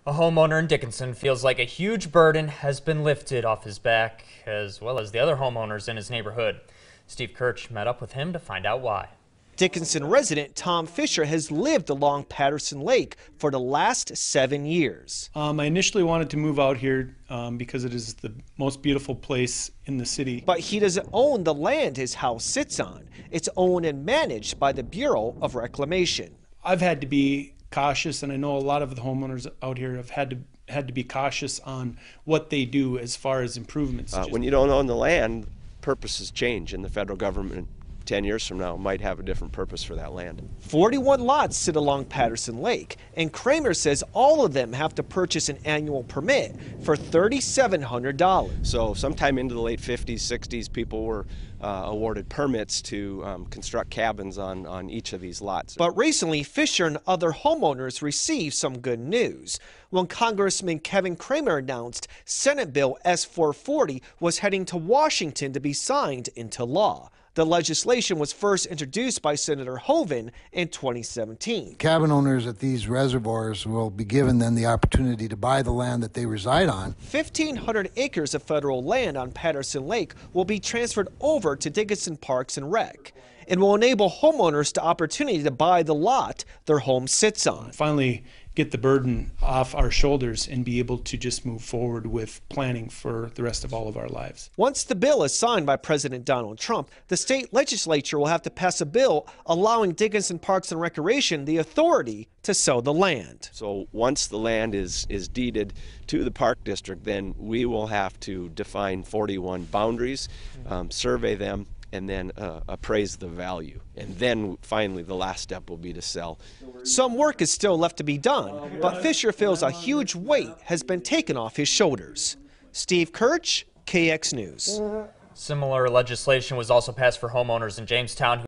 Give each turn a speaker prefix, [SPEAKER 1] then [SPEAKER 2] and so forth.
[SPEAKER 1] A homeowner in Dickinson feels like a huge burden has been lifted off his back, as well as the other homeowners in his neighborhood. Steve Kirch met up with him to find out why.
[SPEAKER 2] Dickinson resident Tom Fisher has lived along Patterson Lake for the last 7 years.
[SPEAKER 3] I initially wanted to move out here because it is the most beautiful place in the city.
[SPEAKER 2] But he doesn't own the land his house sits on. It's owned and managed by the Bureau of Reclamation.
[SPEAKER 3] I've had to be cautious, and I know a lot of the homeowners out here have had to be cautious on what they do as far as improvements.
[SPEAKER 4] When you don't own the land, purposes change, and the federal government 10 years from now might have a different purpose for that land.
[SPEAKER 2] 41 lots sit along Patterson Lake, and Kramer says all of them have to purchase an annual permit for $3,700.
[SPEAKER 4] So sometime into the late 50s, 60s, people were awarded permits to construct cabins on each of these lots.
[SPEAKER 2] But recently, Fisher and other homeowners received some good news when Congressman Kevin Kramer announced Senate Bill S-440 was heading to Washington to be signed into law. The legislation was first introduced by Senator Hoeven in 2017.
[SPEAKER 5] Cabin owners at these reservoirs will be given then the opportunity to buy the land that they reside on.
[SPEAKER 2] 1,500 acres of federal land on Patterson Lake will be transferred over to Dickinson Parks and Rec. It will enable homeowners the opportunity to buy the lot their home sits on.
[SPEAKER 3] Finally get the burden off our shoulders and be able to just move forward with planning for the rest of all of our lives.
[SPEAKER 2] Once the bill is signed by President Donald Trump, the state legislature will have to pass a bill allowing Dickinson Parks and Recreation the authority to sell the land.
[SPEAKER 4] So once the land is deeded to the park district, then we will have to define 41 boundaries, survey them, and then appraise the value. And then finally the last step will be to sell.
[SPEAKER 2] Some work is still left to be done, but Fisher feels a huge weight has been taken off his shoulders. Steve Kirch, KX News.
[SPEAKER 1] Similar legislation was also passed for homeowners in Jamestown